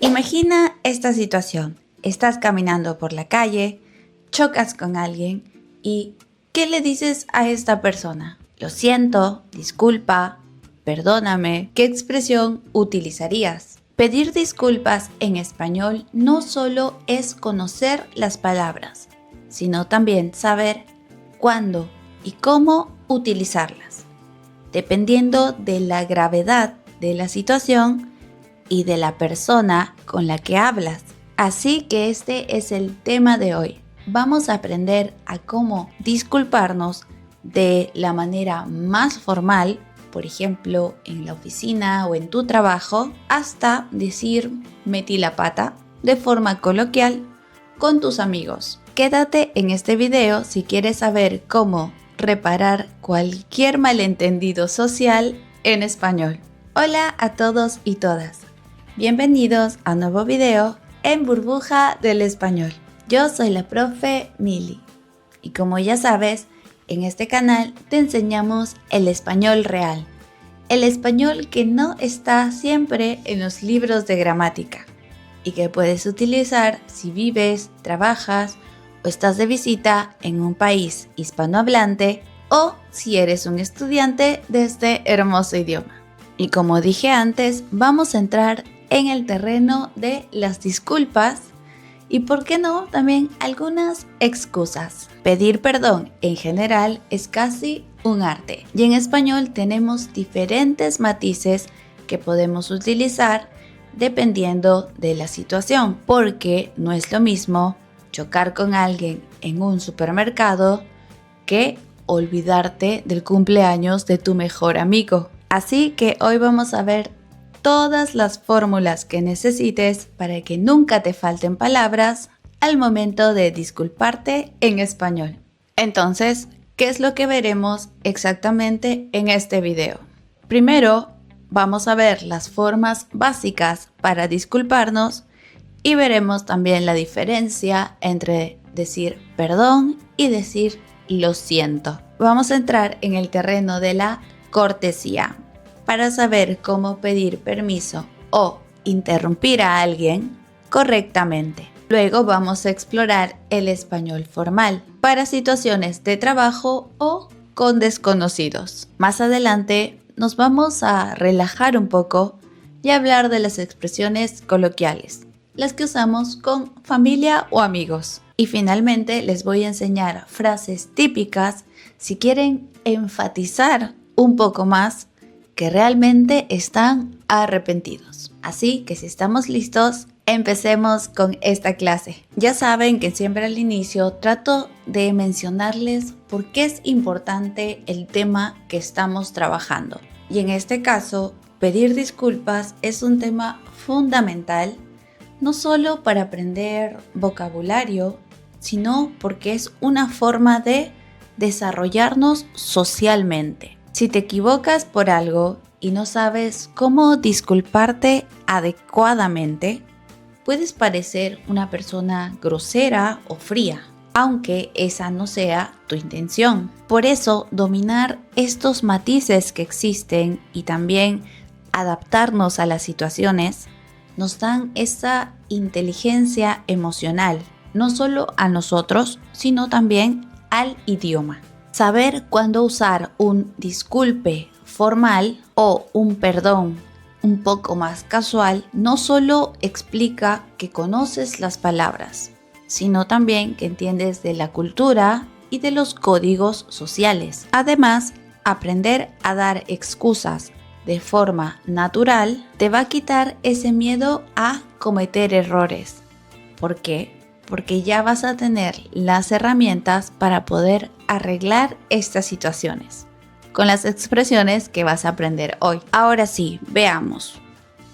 Imagina esta situación. Estás caminando por la calle, chocas con alguien y ¿qué le dices a esta persona? Lo siento, disculpa, perdóname. ¿Qué expresión utilizarías? Pedir disculpas en español no solo es conocer las palabras, sino también saber cuándo y cómo utilizarlas, dependiendo de la gravedad de la situación y de la persona con la que hablas. Así que este es el tema de hoy. Vamos a aprender a cómo disculparnos de la manera más formal, por ejemplo, en la oficina o en tu trabajo, hasta decir metí la pata de forma coloquial con tus amigos. Quédate en este video si quieres saber cómo reparar cualquier malentendido social en español. Hola a todos y todas. Bienvenidos a un nuevo video en Burbuja del Español. Yo soy la profe Mili y como ya sabes, en este canal te enseñamos el español real, el español que no está siempre en los libros de gramática y que puedes utilizar si vives, trabajas o estás de visita en un país hispanohablante o si eres un estudiante de este hermoso idioma. Y como dije antes, vamos a entrar en el terreno de las disculpas y, ¿por qué no?, también algunas excusas. Pedir perdón en general es casi un arte y en español tenemos diferentes matices que podemos utilizar dependiendo de la situación, porque no es lo mismo chocar con alguien en un supermercado que olvidarte del cumpleaños de tu mejor amigo. Así que hoy vamos a ver todas las fórmulas que necesites para que nunca te falten palabras al momento de disculparte en español. Entonces, ¿qué es lo que veremos exactamente en este video? Primero, vamos a ver las formas básicas para disculparnos y veremos también la diferencia entre decir perdón y decir lo siento. Vamos a entrar en el terreno de la cortesía para saber cómo pedir permiso o interrumpir a alguien correctamente. Luego vamos a explorar el español formal para situaciones de trabajo o con desconocidos. Más adelante nos vamos a relajar un poco y hablar de las expresiones coloquiales, las que usamos con familia o amigos. Y finalmente les voy a enseñar frases típicas si quieren enfatizar un poco más que realmente están arrepentidos. Así que si estamos listos, empecemos con esta clase. Ya saben que siempre al inicio trato de mencionarles por qué es importante el tema que estamos trabajando. Y en este caso, pedir disculpas es un tema fundamental, no solo para aprender vocabulario, sino porque es una forma de desarrollarnos socialmente. Si te equivocas por algo y no sabes cómo disculparte adecuadamente, puedes parecer una persona grosera o fría, aunque esa no sea tu intención. Por eso, dominar estos matices que existen y también adaptarnos a las situaciones nos dan esa inteligencia emocional, no solo a nosotros, sino también al idioma. Saber cuándo usar un disculpe formal o un perdón un poco más casual no solo explica que conoces las palabras, sino también que entiendes de la cultura y de los códigos sociales. Además, aprender a dar excusas de forma natural te va a quitar ese miedo a cometer errores. ¿Por qué? Porque ya vas a tener las herramientas para poder arreglar estas situaciones con las expresiones que vas a aprender hoy. Ahora sí, veamos.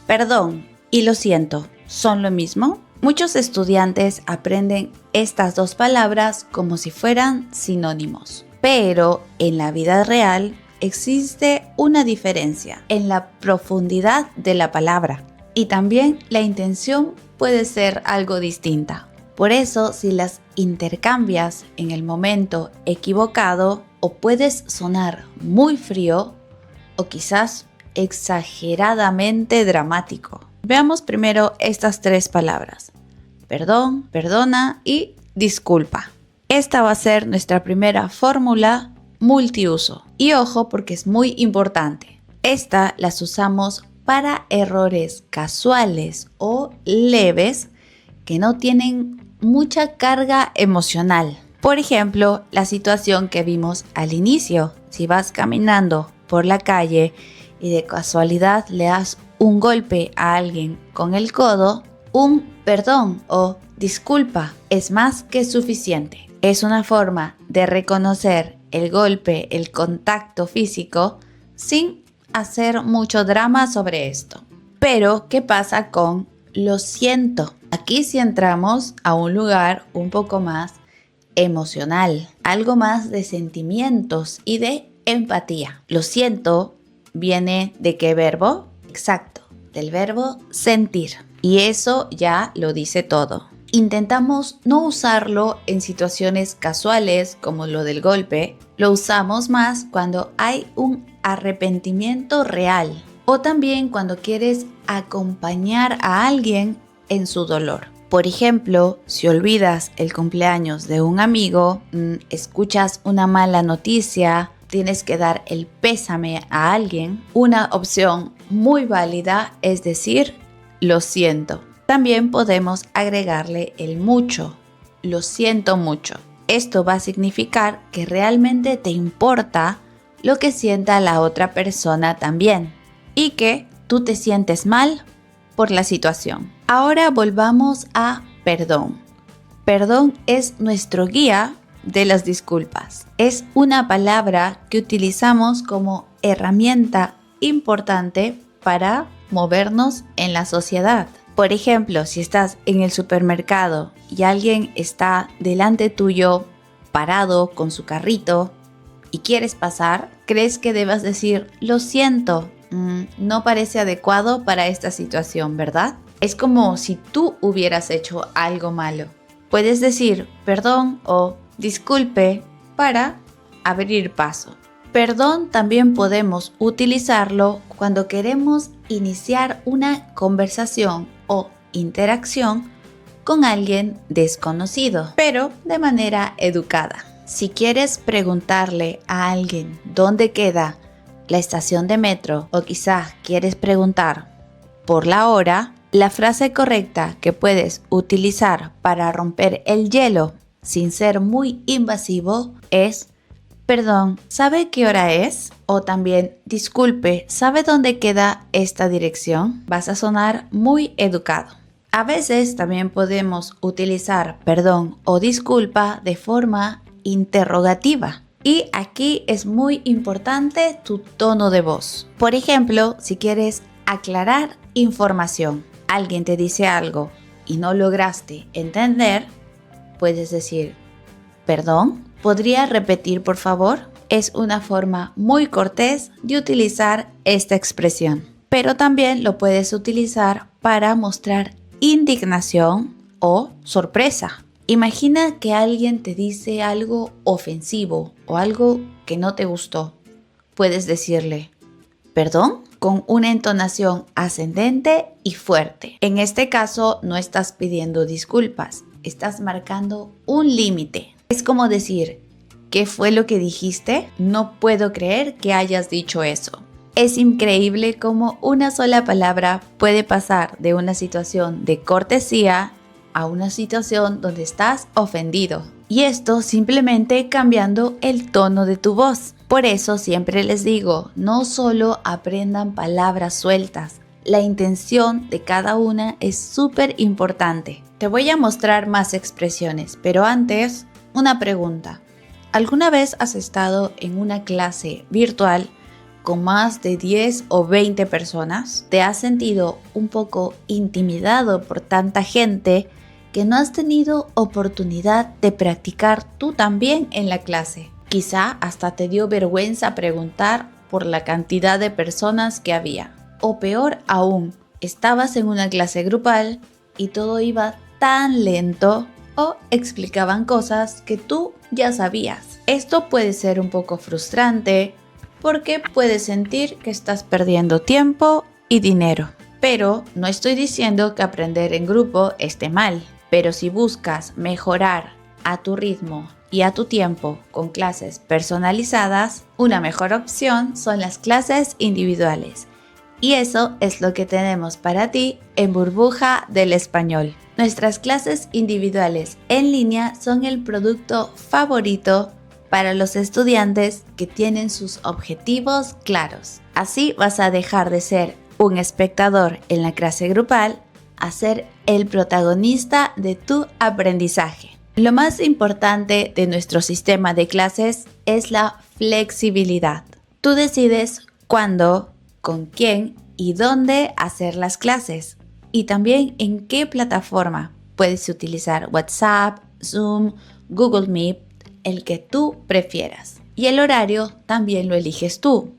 Perdón y lo siento, ¿son lo mismo? Muchos estudiantes aprenden estas dos palabras como si fueran sinónimos, pero en la vida real existe una diferencia en la profundidad de la palabra y también la intención puede ser algo distinta. Por eso, si las intercambias en el momento equivocado, o puedes sonar muy frío o quizás exageradamente dramático. Veamos primero estas tres palabras: perdón, perdona y disculpa. Esta va a ser nuestra primera fórmula multiuso. Y ojo, porque es muy importante. Esta las usamos para errores casuales o leves que no tienen mucha carga emocional. Por ejemplo, la situación que vimos al inicio. Si vas caminando por la calle y de casualidad le das un golpe a alguien con el codo, un perdón o disculpa es más que suficiente. Es una forma de reconocer el golpe, el contacto físico, sin hacer mucho drama sobre esto. Pero, ¿qué pasa con lo siento? Aquí sí entramos a un lugar un poco más emocional, algo más de sentimientos y de empatía. Lo siento viene ¿de qué verbo? Exacto, del verbo sentir. Y eso ya lo dice todo. Intentamos no usarlo en situaciones casuales como lo del golpe. Lo usamos más cuando hay un arrepentimiento real o también cuando quieres acompañar a alguien en su dolor. Por ejemplo, si olvidas el cumpleaños de un amigo, escuchas una mala noticia, tienes que dar el pésame a alguien, una opción muy válida es decir, lo siento. También podemos agregarle el mucho, lo siento mucho. Esto va a significar que realmente te importa lo que sienta la otra persona también y que tú te sientes mal por la situación. Ahora volvamos a perdón. Perdón es nuestro guía de las disculpas. Es una palabra que utilizamos como herramienta importante para movernos en la sociedad. Por ejemplo, si estás en el supermercado y alguien está delante tuyo parado con su carrito y quieres pasar, crees que debas decir lo siento, no parece adecuado para esta situación, ¿verdad? Es como si tú hubieras hecho algo malo. Puedes decir perdón o disculpe para abrir paso. Perdón también podemos utilizarlo cuando queremos iniciar una conversación o interacción con alguien desconocido, pero de manera educada. Si quieres preguntarle a alguien dónde queda la estación de metro o quizás quieres preguntar por la hora, la frase correcta que puedes utilizar para romper el hielo sin ser muy invasivo es: perdón, ¿sabe qué hora es? O también, disculpe, ¿sabe dónde queda esta dirección? Vas a sonar muy educado. A veces también podemos utilizar perdón o disculpa de forma interrogativa. Y aquí es muy importante tu tono de voz. Por ejemplo, si quieres aclarar información, alguien te dice algo y no lograste entender, puedes decir: perdón, ¿podría repetir por favor? Es una forma muy cortés de utilizar esta expresión. Pero también lo puedes utilizar para mostrar indignación o sorpresa. Imagina que alguien te dice algo ofensivo o algo que no te gustó. Puedes decirle: ¿perdón? Con una entonación ascendente y fuerte. En este caso no estás pidiendo disculpas, estás marcando un límite. Es como decir: ¿qué fue lo que dijiste? No puedo creer que hayas dicho eso. Es increíble cómo una sola palabra puede pasar de una situación de cortesía a una situación donde estás ofendido. Y esto simplemente cambiando el tono de tu voz. Por eso siempre les digo, no solo aprendan palabras sueltas, la intención de cada una es súper importante. Te voy a mostrar más expresiones, pero antes, una pregunta. ¿Alguna vez has estado en una clase virtual con más de 10 o 20 personas? ¿Te has sentido un poco intimidado por tanta gente que no has tenido oportunidad de practicar tú también en la clase? Quizá hasta te dio vergüenza preguntar por la cantidad de personas que había. O peor aún, estabas en una clase grupal y todo iba tan lento o explicaban cosas que tú ya sabías. Esto puede ser un poco frustrante porque puedes sentir que estás perdiendo tiempo y dinero. Pero no estoy diciendo que aprender en grupo esté mal. Pero si buscas mejorar a tu ritmo y a tu tiempo con clases personalizadas, una mejor opción son las clases individuales. Y eso es lo que tenemos para ti en Burbuja del Español. Nuestras clases individuales en línea son el producto favorito para los estudiantes que tienen sus objetivos claros. Así vas a dejar de ser un espectador en la clase grupal a ser el protagonista de tu aprendizaje. Lo más importante de nuestro sistema de clases es la flexibilidad. Tú decides cuándo, con quién y dónde hacer las clases y también en qué plataforma. Puedes utilizar WhatsApp, Zoom, Google Meet, el que tú prefieras. Y el horario también lo eliges tú.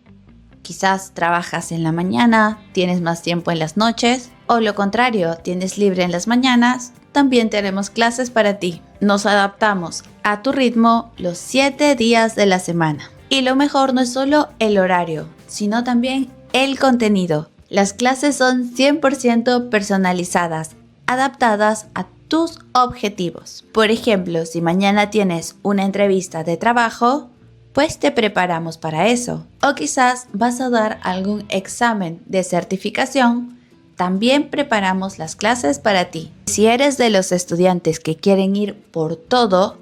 Quizás trabajas en la mañana, tienes más tiempo en las noches o lo contrario, tienes libre en las mañanas, también tenemos clases para ti. Nos adaptamos a tu ritmo los 7 días de la semana. Y lo mejor no es solo el horario, sino también el contenido. Las clases son 100% personalizadas, adaptadas a tus objetivos. Por ejemplo, si mañana tienes una entrevista de trabajo, pues te preparamos para eso. O quizás vas a dar algún examen de certificación, también preparamos las clases para ti. Si eres de los estudiantes que quieren ir por todo,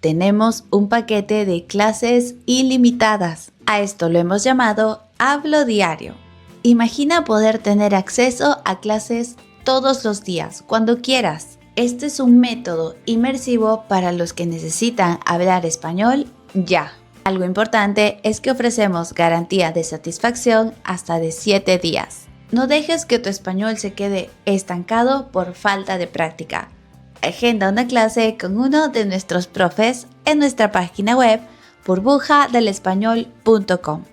tenemos un paquete de clases ilimitadas. A esto lo hemos llamado Hablo Diario. Imagina poder tener acceso a clases todos los días, cuando quieras. Este es un método inmersivo para los que necesitan hablar español ya. Algo importante es que ofrecemos garantía de satisfacción hasta de 7 días. No dejes que tu español se quede estancado por falta de práctica. Agenda una clase con uno de nuestros profes en nuestra página web burbujadelespañol.com.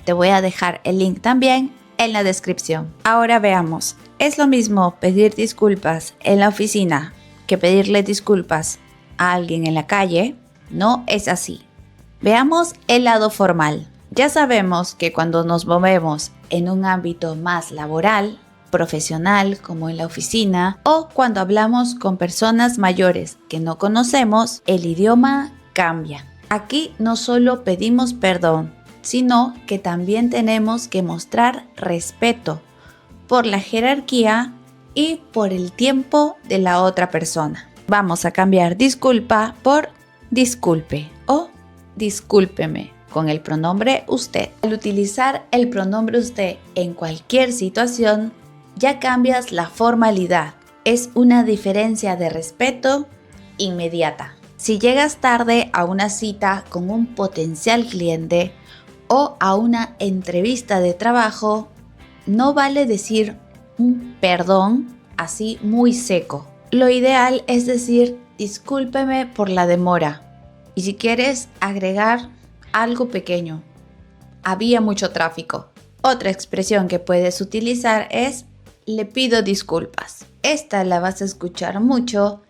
Te voy a dejar el link también en la descripción. Ahora veamos, ¿es lo mismo pedir disculpas en la oficina que pedirle disculpas a alguien en la calle? No es así. Veamos el lado formal. Ya sabemos que cuando nos movemos en un ámbito más laboral, profesional, como en la oficina, o cuando hablamos con personas mayores que no conocemos, el idioma cambia. Aquí no solo pedimos perdón, sino que también tenemos que mostrar respeto por la jerarquía y por el tiempo de la otra persona. Vamos a cambiar disculpa por disculpe o discúlpeme con el pronombre usted. Al utilizar el pronombre usted en cualquier situación, ya cambias la formalidad. Es una diferencia de respeto inmediata. Si llegas tarde a una cita con un potencial cliente o a una entrevista de trabajo, no vale decir un perdón así muy seco. Lo ideal es decir discúlpeme por la demora. Y si quieres agregar algo pequeño, había mucho tráfico. Otra expresión que puedes utilizar es le pido disculpas. Esta la vas a escuchar mucho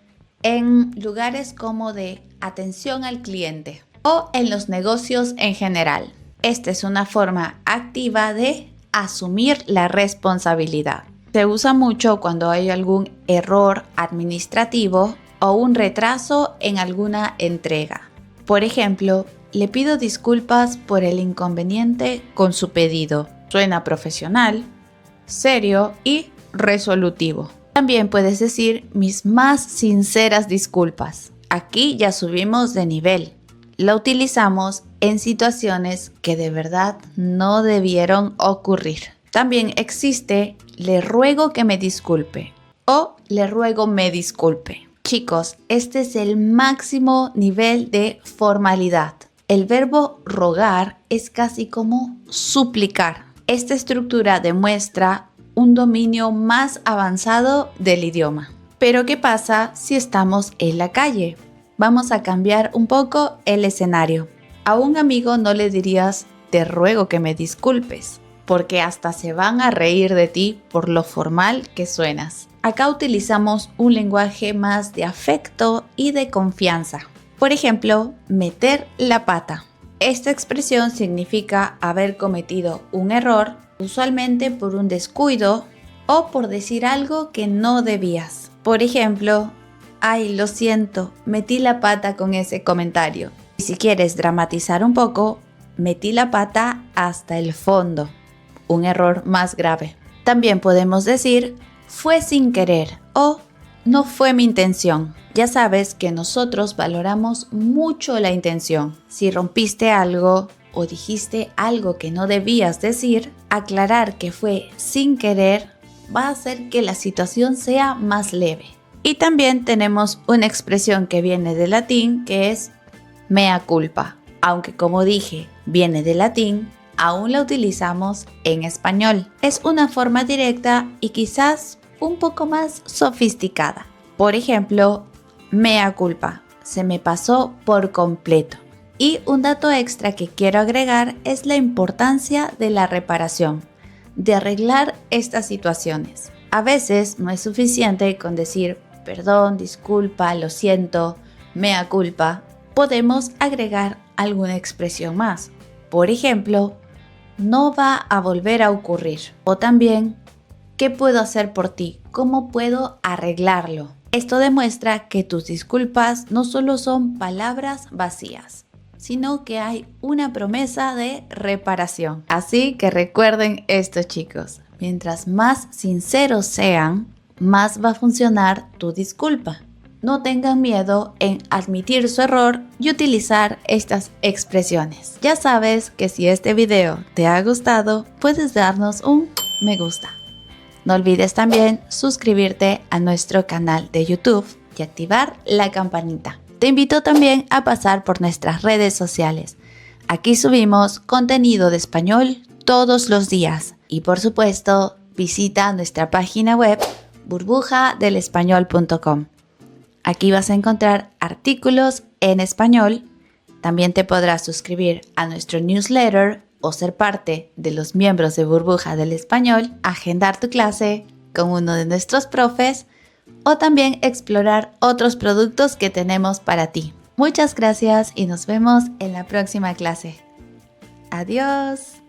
en lugares como de atención al cliente o en los negocios en general. Esta es una forma activa de asumir la responsabilidad. Se usa mucho cuando hay algún error administrativo o un retraso en alguna entrega. Por ejemplo, le pido disculpas por el inconveniente con su pedido. Suena profesional, serio y resolutivo. También puedes decir mis más sinceras disculpas. Aquí ya subimos de nivel. La utilizamos en situaciones que de verdad no debieron ocurrir. También existe le ruego que me disculpe o le ruego me disculpe. Chicos, este es el máximo nivel de formalidad. El verbo rogar es casi como suplicar. Esta estructura demuestra un dominio más avanzado del idioma. Pero ¿qué pasa si estamos en la calle? Vamos a cambiar un poco el escenario. A un amigo no le dirías te ruego que me disculpes, porque hasta se van a reír de ti por lo formal que suenas. Acá utilizamos un lenguaje más de afecto y de confianza. Por ejemplo, meter la pata. Esta expresión significa haber cometido un error, usualmente por un descuido o por decir algo que no debías. Por ejemplo, ay, lo siento, metí la pata con ese comentario. Y si quieres dramatizar un poco, metí la pata hasta el fondo. Un error más grave. También podemos decir, fue sin querer o no fue mi intención. Ya sabes que nosotros valoramos mucho la intención. Si rompiste algo o dijiste algo que no debías decir, aclarar que fue sin querer va a hacer que la situación sea más leve. Y también tenemos una expresión que viene del latín que es mea culpa. Aunque como dije, viene del latín, aún la utilizamos en español. Es una forma directa y quizás un poco más sofisticada. Por ejemplo, mea culpa, se me pasó por completo. Y un dato extra que quiero agregar es la importancia de la reparación, de arreglar estas situaciones. A veces no es suficiente con decir perdón, disculpa, lo siento, mea culpa. Podemos agregar alguna expresión más. Por ejemplo, no va a volver a ocurrir. O también, ¿qué puedo hacer por ti? ¿Cómo puedo arreglarlo? Esto demuestra que tus disculpas no solo son palabras vacías, sino que hay una promesa de reparación. Así que recuerden esto, chicos. Mientras más sinceros sean, más va a funcionar tu disculpa. No tengan miedo en admitir su error y utilizar estas expresiones. Ya sabes que si este video te ha gustado, puedes darnos un me gusta. No olvides también suscribirte a nuestro canal de YouTube y activar la campanita. Te invito también a pasar por nuestras redes sociales. Aquí subimos contenido de español todos los días. Y por supuesto, visita nuestra página web burbujadelespañol.com. Aquí vas a encontrar artículos en español. También te podrás suscribir a nuestro newsletter o ser parte de los miembros de Burbuja del Español, agendar tu clase con uno de nuestros profes o también explorar otros productos que tenemos para ti. Muchas gracias y nos vemos en la próxima clase. Adiós.